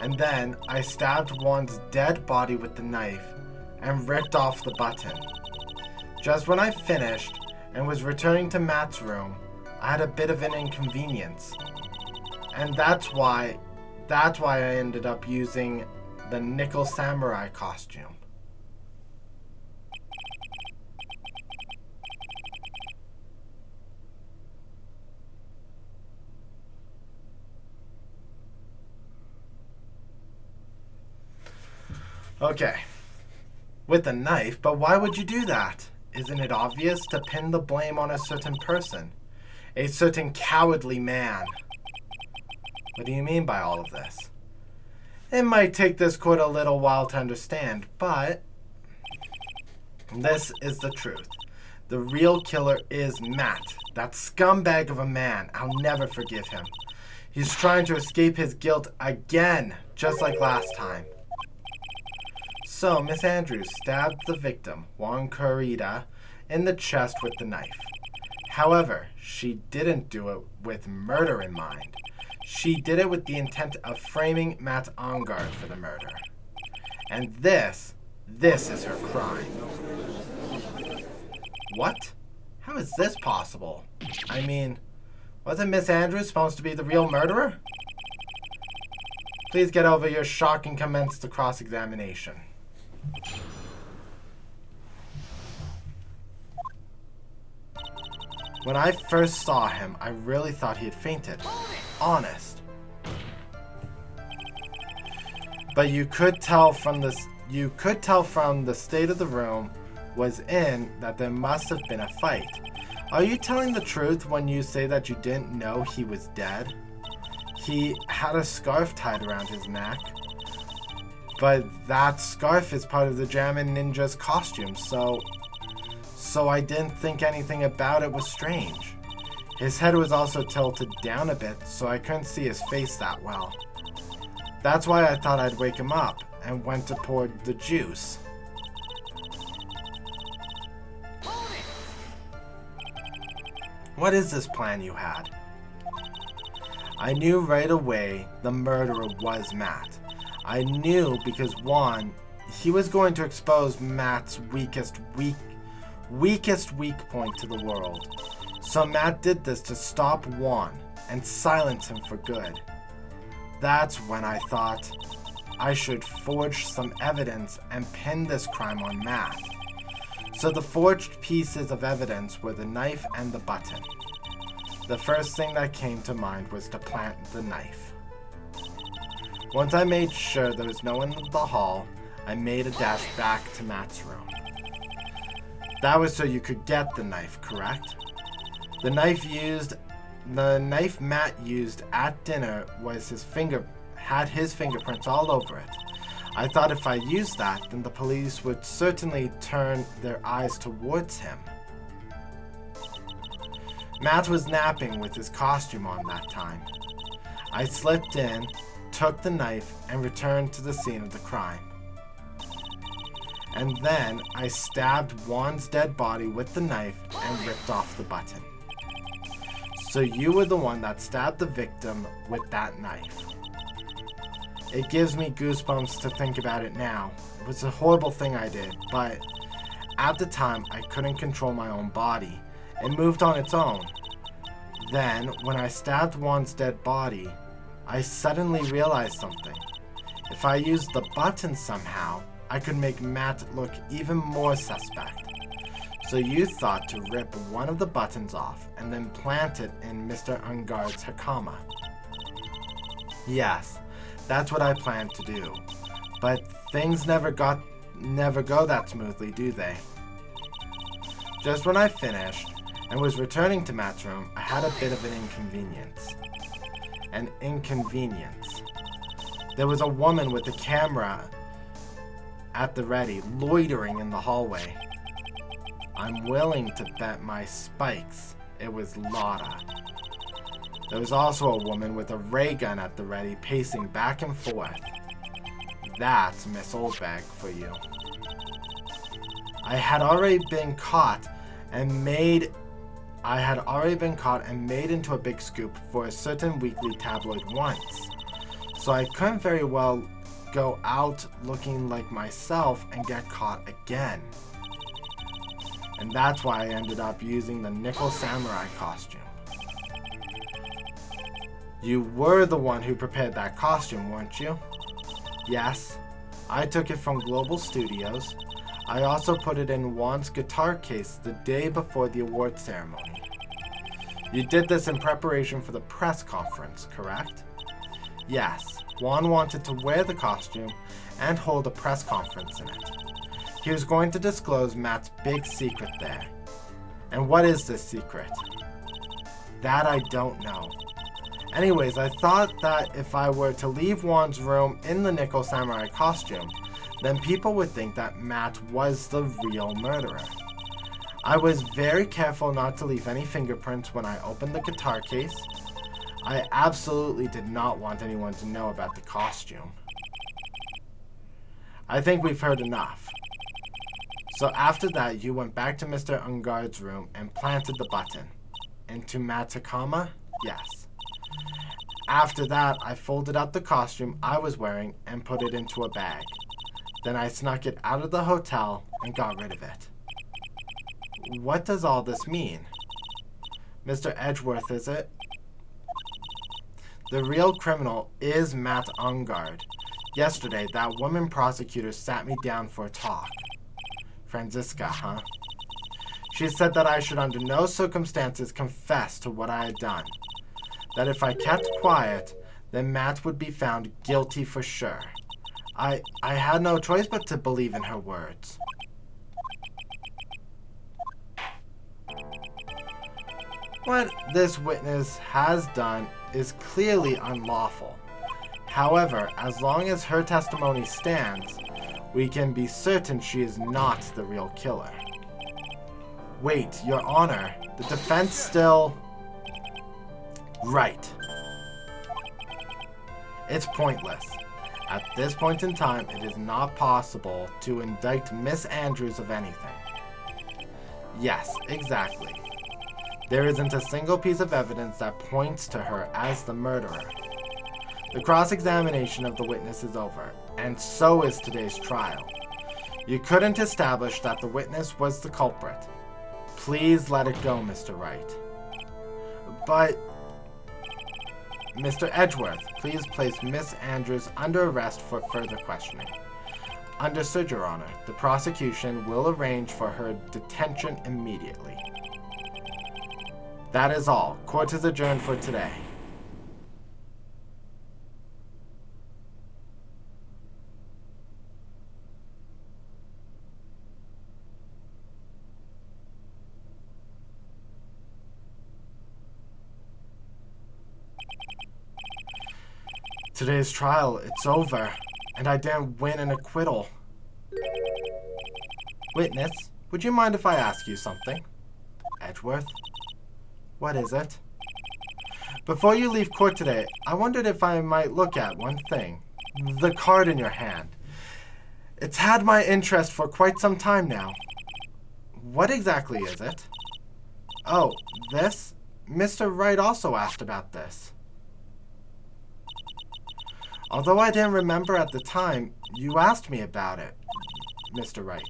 And then I stabbed Juan's dead body with the knife and ripped off the button. Just when I finished and was returning to Matt's room, I had a bit of an inconvenience. And that's why I ended up using the nickel samurai costume. Okay. With a knife, but why would you do that? Isn't it obvious to pin the blame on a certain person? A certain cowardly man. What do you mean by all of this? It might take this court a little while to understand, but this is the truth. The real killer is Matt, that scumbag of a man. I'll never forgive him. He's trying to escape his guilt again, just like last time. So, Miss Andrews stabbed the victim, Juan Corrida, in the chest with the knife. However, she didn't do it with murder in mind. She did it with the intent of framing Matt Ongard for the murder. And this is her crime. What? How is this possible? I mean, wasn't Miss Andrews supposed to be the real murderer? Please get over your shock and commence the cross-examination. When I first saw him, I really thought he had fainted. Honest. But you could tell from the state of the room was in that there must have been a fight. Are you telling the truth when you say that you didn't know he was dead? He had a scarf tied around his neck. But that scarf is part of the Jammin Ninja's costume, so so I didn't think anything about it was strange. His head was also tilted down a bit, so I couldn't see his face that well. That's why I thought I'd wake him up and went to pour the juice. What is this plan you had? I knew right away the murderer was Matt. I knew because one, he was going to expose Matt's weakest weak point to the world. So Matt did this to stop Juan and silence him for good. That's when I thought I should forge some evidence and pin this crime on Matt. So the forged pieces of evidence were the knife and the button. The first thing that came to mind was to plant the knife. Once I made sure there was no one in the hall, I made a dash back to Matt's room. That was so you could get the knife, correct? The knife Matt used at dinner was had his fingerprints all over it. I thought if I used that, then the police would certainly turn their eyes towards him. Matt was napping with his costume on that time. I slipped in, took the knife, and returned to the scene of the crime. And then I stabbed Juan's dead body with the knife and ripped off the button. So you were the one that stabbed the victim with that knife. It gives me goosebumps to think about it now. It was a horrible thing I did, but at the time I couldn't control my own body. It moved on its own. Then, when I stabbed Juan's dead body, I suddenly realized something. If I used the button somehow, I could make Matt look even more suspect. So you thought to rip one of the buttons off and then plant it in Mr. Ungard's hakama. Yes, that's what I planned to do. But things never go that smoothly, do they? Just when I finished and was returning to Matt's room, I had a bit of an inconvenience. There was a woman with a camera at the ready, loitering in the hallway. I'm willing to bet my spikes it was Lotta. There was also a woman with a ray gun at the ready, pacing back and forth. That's Miss Oldbag for you. I had already been caught and made into a big scoop for a certain weekly tabloid once. So I couldn't very well go out looking like myself and get caught again. And that's why I ended up using the nickel samurai costume. You were the one who prepared that costume, weren't you? Yes, I took it from Global Studios. I also put it in Juan's guitar case the day before the award ceremony. You did this in preparation for the press conference, correct? Yes, Juan wanted to wear the costume and hold a press conference in it. He was going to disclose Matt's big secret there. And what is this secret? That I don't know. Anyways, I thought that if I were to leave Juan's room in the nickel samurai costume, then people would think that Matt was the real murderer. I was very careful not to leave any fingerprints when I opened the guitar case. I absolutely did not want anyone to know about the costume. I think we've heard enough. So after that, you went back to Mr. Ungard's room and planted the button. Into Matt's hakama? Yes. After that, I folded up the costume I was wearing and put it into a bag. Then I snuck it out of the hotel and got rid of it. What does all this mean? Mr. Edgeworth, is it? The real criminal is Matt Ungard. Yesterday, that woman prosecutor sat me down for a talk. Franziska, huh? She said that I should under no circumstances confess to what I had done. That if I kept quiet, then Matt would be found guilty for sure. I had no choice but to believe in her words. What this witness has done is clearly unlawful. However, as long as her testimony stands, we can be certain she is not the real killer. Wait, Your Honor, the defense still... Right. It's pointless. At this point in time, it is not possible to indict Miss Andrews of anything. Yes, exactly. There isn't a single piece of evidence that points to her as the murderer. The cross-examination of the witness is over, and so is today's trial. You couldn't establish that the witness was the culprit. Please let it go, Mr. Wright. But... Mr. Edgeworth, please place Miss Andrews under arrest for further questioning. Understood, Your Honor. The prosecution will arrange for her detention immediately. That is all. Court is adjourned for today. Today's trial, it's over, and I didn't win an acquittal. Witness, would you mind if I ask you something? Edgeworth? What is it? Before you leave court today, I wondered if I might look at one thing. The card in your hand. It's had my interest for quite some time now. What exactly is it? Oh, this? Mr. Wright also asked about this. Although I didn't remember at the time, you asked me about it, Mr. Wright.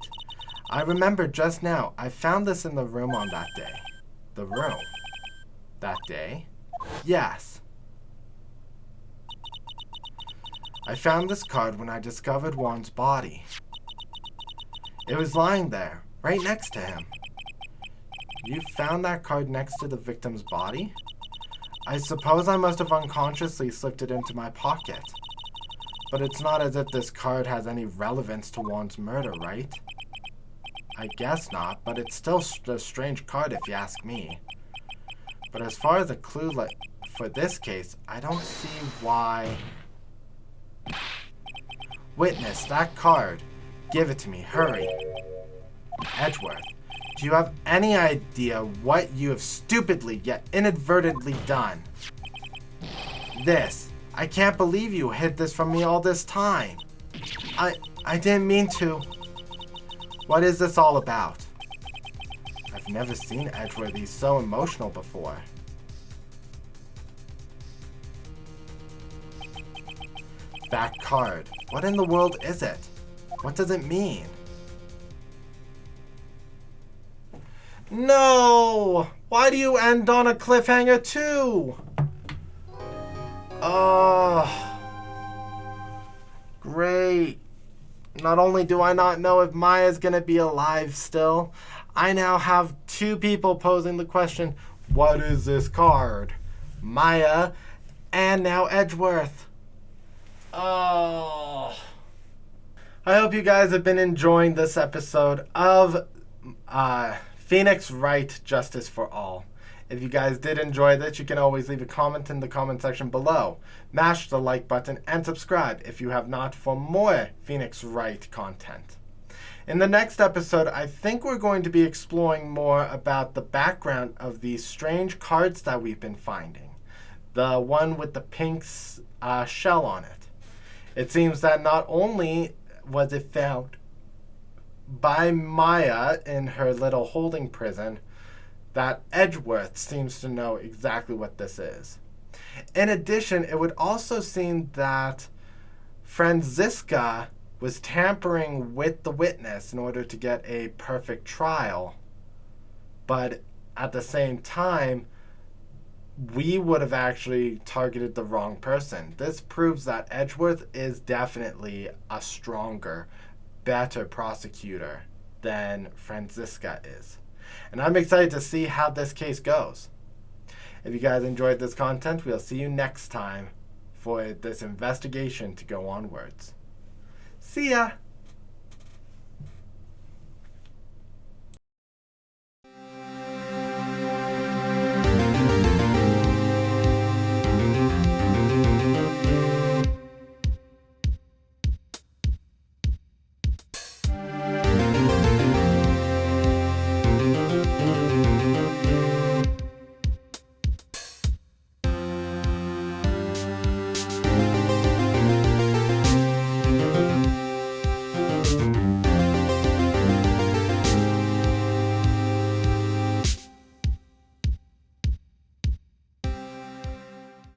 I remember just now. I found this in the room on that day. The room? That day? Yes. I found this card when I discovered Juan's body. It was lying there, right next to him. You found that card next to the victim's body? I suppose I must have unconsciously slipped it into my pocket. But it's not as if this card has any relevance to Juan's murder, right? I guess not, but it's still a strange card if you ask me. But as far as a clue for this case, I don't see why... Witness, that card. Give it to me, hurry. Edgeworth, do you have any idea what you have stupidly yet inadvertently done? This. I can't believe you hid this from me all this time. I didn't mean to. What is this all about? I've never seen Edgeworth so emotional before. That card. What in the world is it? What does it mean? No! Why do you end on a cliffhanger too? Oh, great. Not only do I not know if Maya's gonna be alive still, I now have two people posing the question, what is this card? Maya and now Edgeworth. Oh. I hope you guys have been enjoying this episode of Phoenix Wright, Justice for All. If you guys did enjoy this, you can always leave a comment in the comment section below. Mash the like button and subscribe if you have not for more Phoenix Wright content. In the next episode, I think we're going to be exploring more about the background of these strange cards that we've been finding. The one with the pink shell on it. It seems that not only was it found by Maya in her little holding prison, that Edgeworth seems to know exactly what this is. In addition, it would also seem that Franziska was tampering with the witness in order to get a perfect trial. But at the same time, we would have actually targeted the wrong person. This proves that Edgeworth is definitely a stronger, better prosecutor than Franziska is. And I'm excited to see how this case goes. If you guys enjoyed this content, we'll see you next time for this investigation to go onwards. See ya!